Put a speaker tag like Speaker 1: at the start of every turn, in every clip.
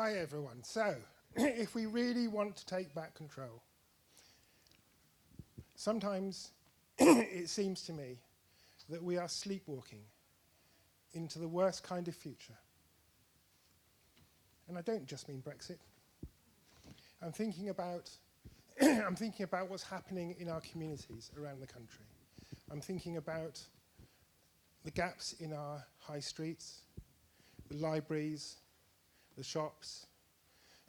Speaker 1: Hi everyone. So, if we really want to take back control, sometimes it seems to me that we are sleepwalking into the worst kind of future. And I don't just mean Brexit. I'm thinking about what's happening in our communities around the country. I'm thinking about the gaps in our high streets, the libraries, the shops,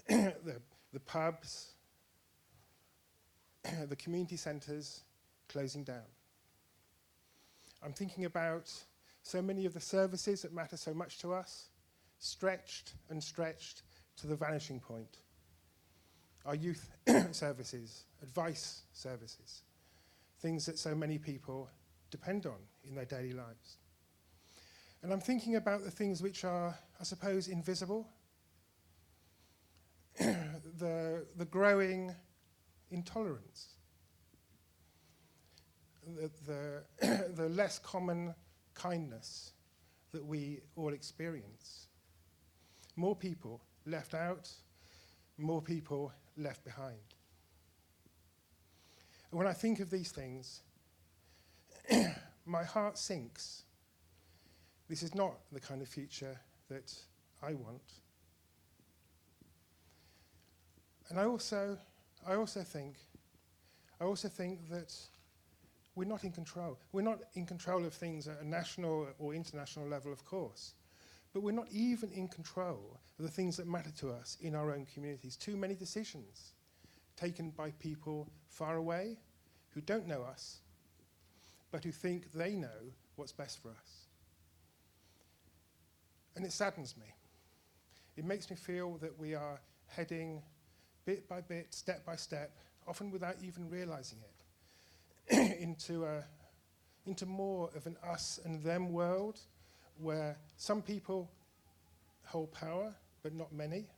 Speaker 1: the pubs, the community centres closing down. I'm thinking about so many of the services that matter so much to us, stretched and stretched to the vanishing point. Our youth services, advice services, things that so many people depend on in their daily lives. And I'm thinking about the things which are, I suppose, invisible, the growing intolerance, the less common kindness that we all experience. More people left out, more people left behind. And when I think of these things, my heart sinks. This is not the kind of future that I want. And I also think that we're not in control. We're not in control of things at a national or international level, of course. But we're not even in control of the things that matter to us in our own communities. Too many decisions taken by people far away who don't know us, but who think they know what's best for us. And it saddens me. It makes me feel that we are heading bit by bit, step by step, often without even realizing it, into more of an us and them world where some people hold power, but not many.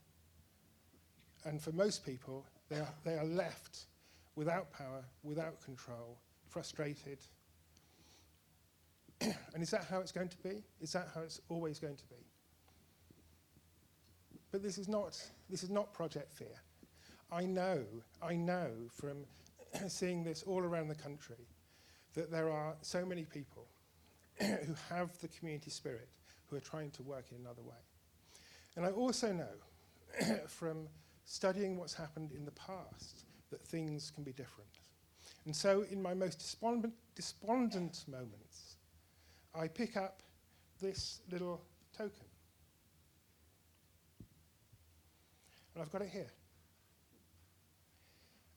Speaker 1: And for most people, they are left without power, without control, frustrated. And is that how it's going to be? Is that how it's always going to be? But this is not Project Fear. I know from seeing this all around the country that there are so many people who have the community spirit who are trying to work in another way. And I also know from studying what's happened in the past that things can be different. And so in my most despondent moments, I pick up this little token. And I've got it here.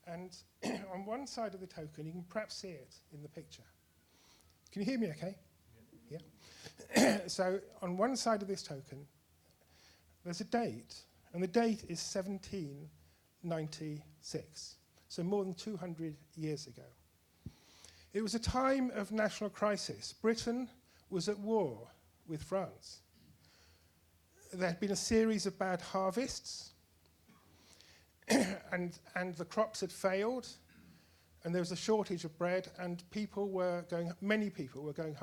Speaker 1: And on one side of the token, you can perhaps see it in the picture. Can you hear me okay? Yeah. So on one side of this token, there's a date, and the date is 1796, so more than 200 years ago. It was a time of national crisis. Britain was at war with France. There had been a series of bad harvests, and the crops had failed, and there was a shortage of bread, and many people were going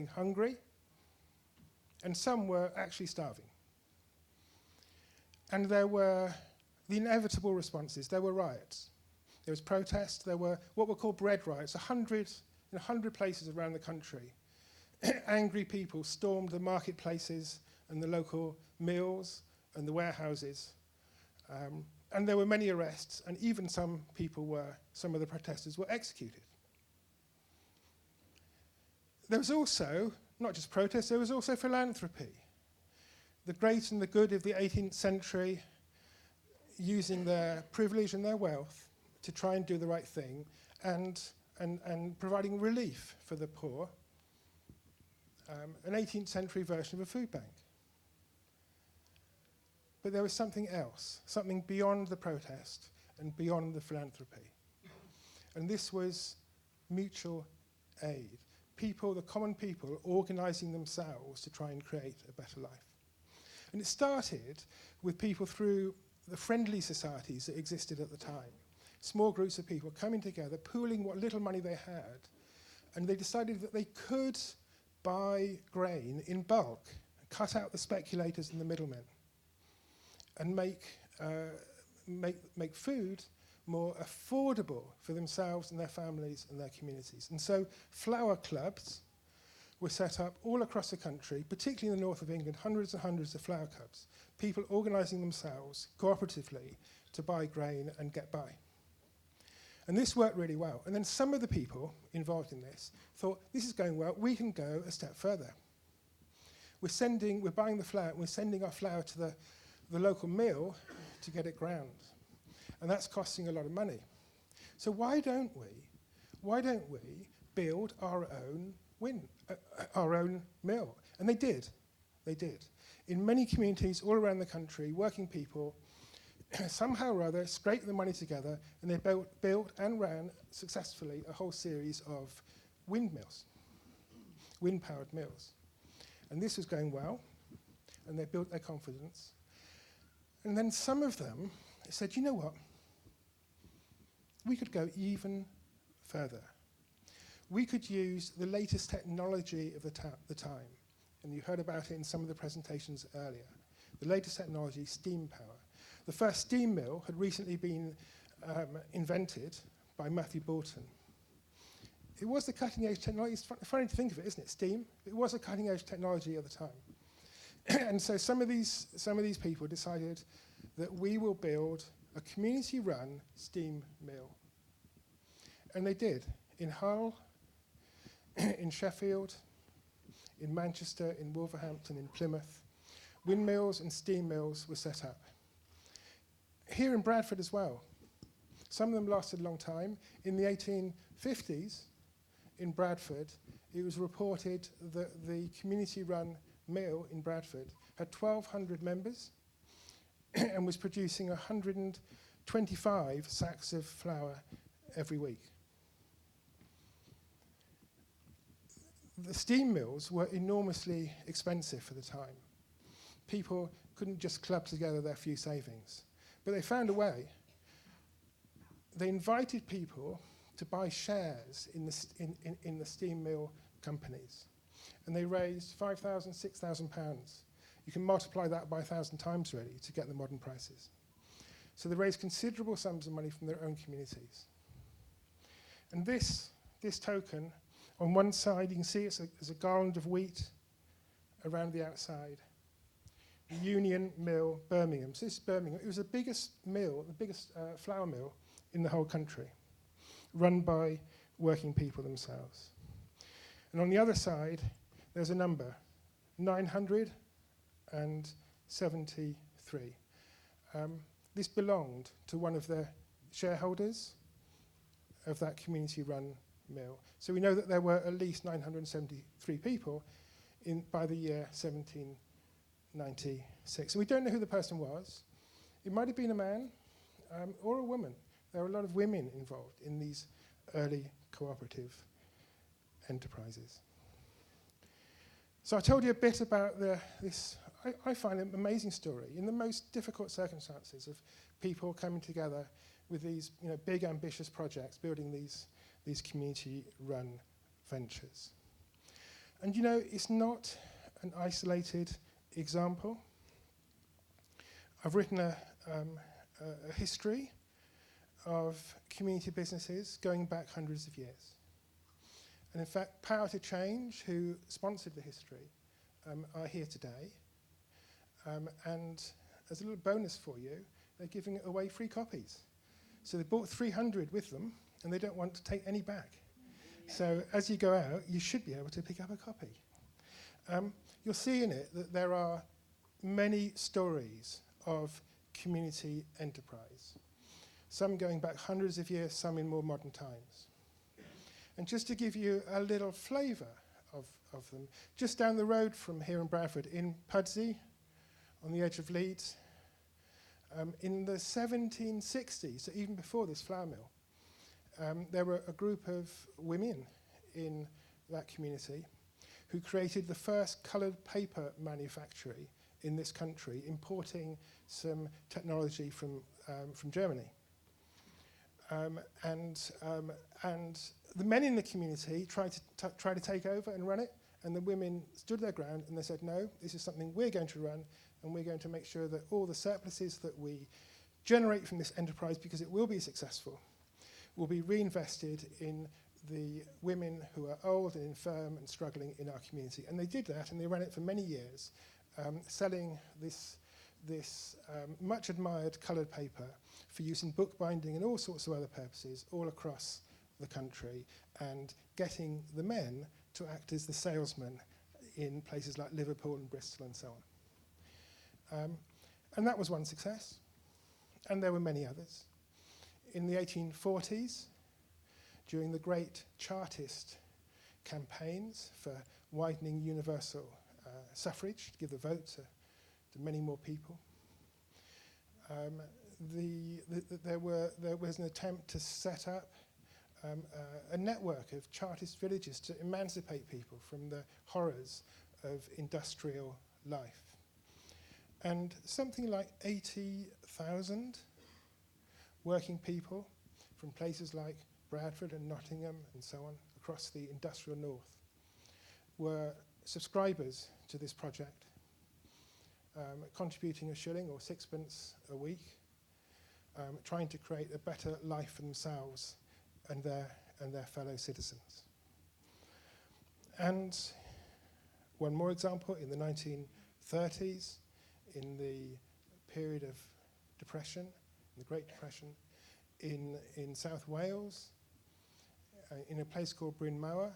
Speaker 1: hungry, and some were actually starving. And there were the inevitable responses. There were riots. There was protest. There were what were called bread riots. 100 places around the country. Angry people stormed the marketplaces and the local mills and the warehouses. And there were many arrests, and even some of the protesters were executed. There was also, not just protest, there was also philanthropy. The great and the good of the 18th century using their privilege and their wealth to try and do the right thing and providing relief for the poor, an 18th century version of a food bank. But there was something else, something beyond the protest and beyond the philanthropy. And this was mutual aid. People, the common people, organising themselves to try and create a better life. And it started with people through the friendly societies that existed at the time. Small groups of people coming together, pooling what little money they had, and they decided that they could buy grain in bulk, cut out the speculators and the middlemen, and make food more affordable for themselves and their families and their communities. And so flower clubs were set up all across the country, particularly in the north of England, hundreds and hundreds of flower clubs, people organising themselves cooperatively to buy grain and get by. And this worked really well. And then some of the people involved in this thought, this is going well, we can go a step further. We're buying the flour, and we're sending our flour to the local mill to get it ground. And that's costing a lot of money. So why don't we build our own mill? And they did. In many communities all around the country, working people somehow or other scraped the money together, and they built and ran successfully a whole series of windmills, wind-powered mills. And this was going well, and they built their confidence. And then some of them said, you know what? We could go even further. We could use the latest technology of the time. And you heard about it in some of the presentations earlier. The latest technology, steam power. The first steam mill had recently been invented by Matthew Boulton. It was the cutting-edge technology. It's funny to think of it, isn't it? Steam. It was a cutting-edge technology at the time. And so some of these people decided that we will build a community-run steam mill. And they did. In Hull, in Sheffield, in Manchester, in Wolverhampton, in Plymouth, windmills and steam mills were set up. Here in Bradford as well. Some of them lasted a long time. In the 1850s, in Bradford, it was reported that the community-run mill in Bradford had 1,200 members and was producing 125 sacks of flour every week. The steam mills were enormously expensive for the time. People couldn't just club together their few savings. But they found a way. They invited people to buy shares in the steam mill companies. And they raised £5,000, £6,000. You can multiply that by 1,000 times, really, to get the modern prices. So they raised considerable sums of money from their own communities. And this token, on one side, you can see it's a garland of wheat around the outside. Union Mill, Birmingham. So this is Birmingham. It was the biggest mill, the biggest flour mill in the whole country, run by working people themselves. And on the other side, there's a number, 973. This belonged to one of the shareholders of that community-run mill. So we know that there were at least 973 people by the year 1796. And we don't know who the person was. It might have been a man or a woman. There are a lot of women involved in these early cooperative enterprises. So I told you a bit about this, I find an amazing story in the most difficult circumstances of people coming together with these big ambitious projects, building these community-run ventures. And it's not an isolated example. I've written a history of community businesses going back hundreds of years. And in fact, Power to Change, who sponsored the history, are here today. And as a little bonus for you, they're giving away free copies. So they bought 300 with them, and they don't want to take any back. So as you go out, you should be able to pick up a copy. You'll see in it that there are many stories of community enterprise, some going back hundreds of years, some in more modern times. And just to give you a little flavour of them, just down the road from here in Bradford, in Pudsey, on the edge of Leeds, in the 1760s, so even before this flour mill, there were a group of women in that community who created the first coloured paper manufactory in this country, importing some technology from Germany. And the men in the community tried to take over and run it, And the women stood their ground and they said, no, this is something we're going to run, and we're going to make sure that all the surpluses that we generate from this enterprise, because it will be successful, will be reinvested in the women who are old and infirm and struggling in our community. And they did that, and they ran it for many years, selling this much admired coloured paper for use in bookbinding and all sorts of other purposes all across the country, and getting the men to act as the salesmen in places like Liverpool and Bristol and so on. And that was one success, and there were many others. In the 1840s, during the great Chartist campaigns for widening universal suffrage, to give the vote to many more people, there was an attempt to set up a network of Chartist villages to emancipate people from the horrors of industrial life. And something like 80,000 working people from places like Bradford and Nottingham and so on across the industrial north were subscribers to this project, contributing a shilling or sixpence a week, trying to create a better life for themselves and their fellow citizens. And one more example, in the 1930s, in the period of depression, the Great Depression, in South Wales, in a place called Bryn Mawr,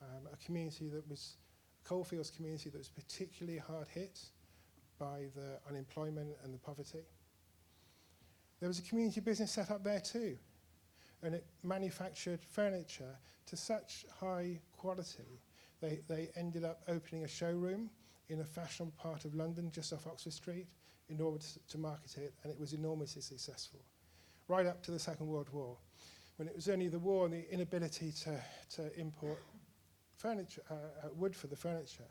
Speaker 1: a community that was, a coalfields community that was particularly hard hit by the unemployment and the poverty. There was a community business set up there too, and it manufactured furniture to such high quality. They ended up opening a showroom in a fashionable part of London, just off Oxford Street, in order to market it, and it was enormously successful, right up to the Second World War, when it was only the war and the inability to import furniture, wood for the furniture,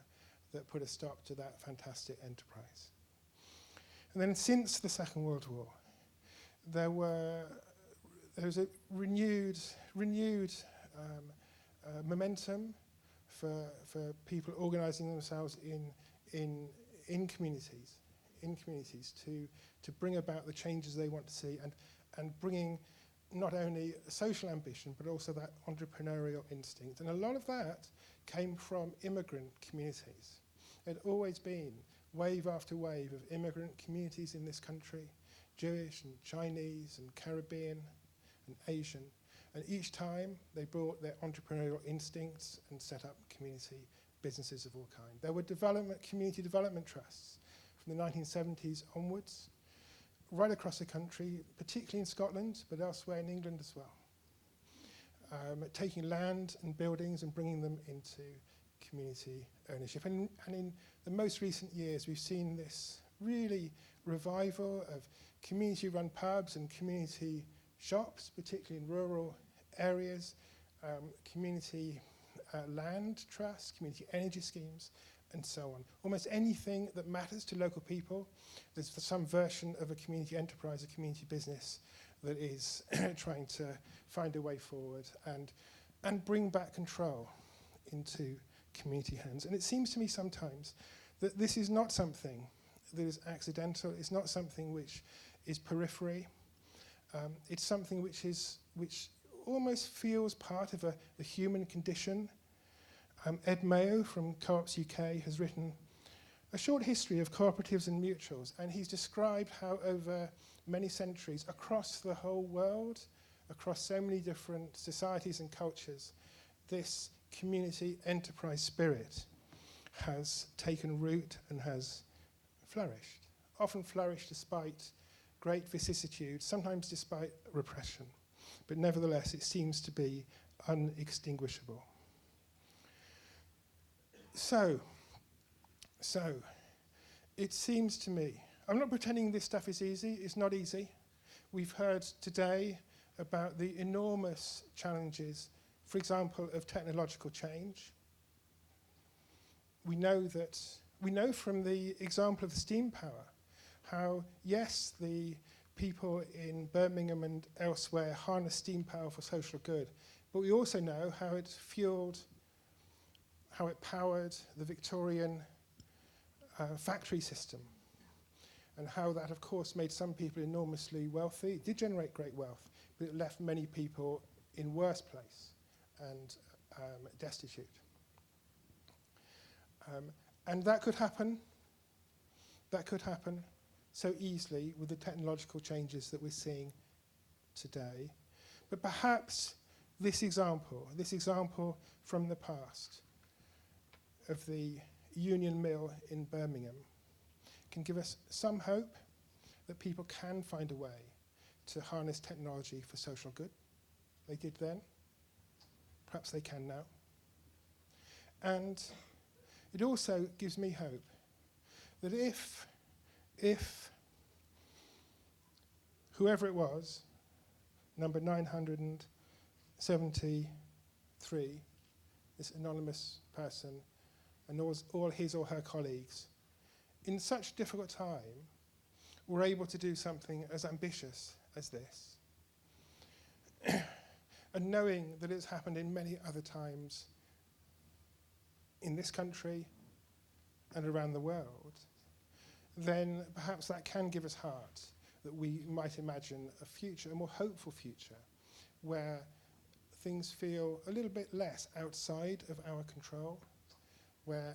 Speaker 1: that put a stop to that fantastic enterprise. And then since the Second World War, there was a renewed momentum for people organising themselves in communities to bring about the changes they want to see, and bringing not only social ambition but also that entrepreneurial instinct. And a lot of that came from immigrant communities. There had always been wave after wave of immigrant communities in this country, Jewish and Chinese and Caribbean and Asian, and each time they brought their entrepreneurial instincts and set up community businesses of all kind. There were community development trusts from the 1970s onwards, right across the country, particularly in Scotland, but elsewhere in England as well, taking land and buildings and bringing them into community ownership. And in the most recent years, we've seen this really revival of community-run pubs and community shops, particularly in rural areas, community land trusts, community energy schemes, and so on. Almost anything that matters to local people, there's some version of a community enterprise, a community business that is trying to find a way forward and bring back control into community hands. And it seems to me sometimes that this is not something that is accidental. It's not something which is periphery. It's something which almost feels part of a human condition. Ed Mayo from Co-ops UK has written a short history of cooperatives and mutuals, and he's described how over many centuries across the whole world, across so many different societies and cultures, this community enterprise spirit has taken root and has flourished, often flourished despite great vicissitudes, sometimes despite repression, but nevertheless it seems to be unextinguishable. So it seems to me, I'm not pretending this stuff is easy, it's not easy. We've heard today about the enormous challenges, for example, of technological change. We know from the example of steam power how, yes, the people in Birmingham and elsewhere harness steam power for social good, but we also know how it's fueled how it powered the Victorian factory system, and how that, of course, made some people enormously wealthy. It did generate great wealth, but it left many people in worse place and destitute. And that could happen so easily with the technological changes that we're seeing today. But perhaps this example from the past of the Union Mill in Birmingham can give us some hope that people can find a way to harness technology for social good. They did then. Perhaps they can now. And it also gives me hope that if whoever it was, number 973, this anonymous person, and all his or her colleagues, in such difficult time, were able to do something as ambitious as this, and knowing that it's happened in many other times in this country and around the world, then perhaps that can give us heart that we might imagine a future, a more hopeful future, where things feel a little bit less outside of our control, where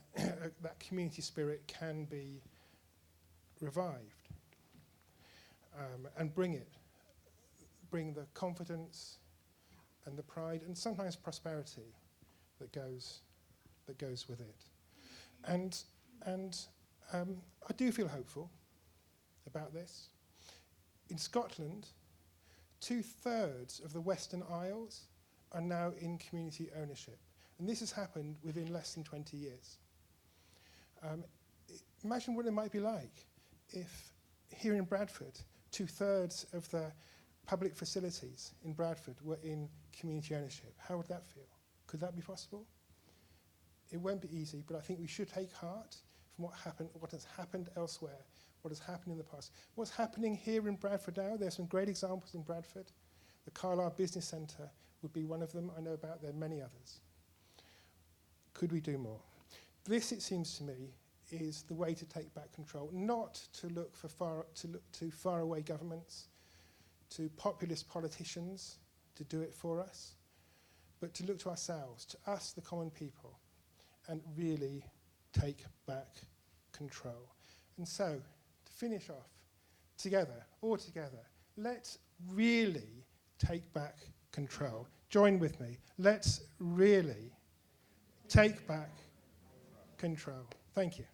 Speaker 1: that community spirit can be revived, and bring the confidence and the pride and sometimes prosperity that goes with it. And I do feel hopeful about this. In Scotland, 2/3 of the Western Isles are now in community ownership. And this has happened within less than 20 years. Imagine what it might be like if here in Bradford, 2/3 of the public facilities in Bradford were in community ownership. How would that feel? Could that be possible? It won't be easy, but I think we should take heart from what has happened elsewhere, what has happened in the past. What's happening here in Bradford now, there's some great examples in Bradford. The Carlisle Business Centre would be one of them. I know about, there are many others. Could we do more? This, it seems to me, is the way to take back control, not to look to faraway governments, to populist politicians to do it for us, but to look to ourselves, to us, the common people, and really take back control. And so, to finish off, all together, let's really take back control. Join with me. Let's really take back control. Thank you.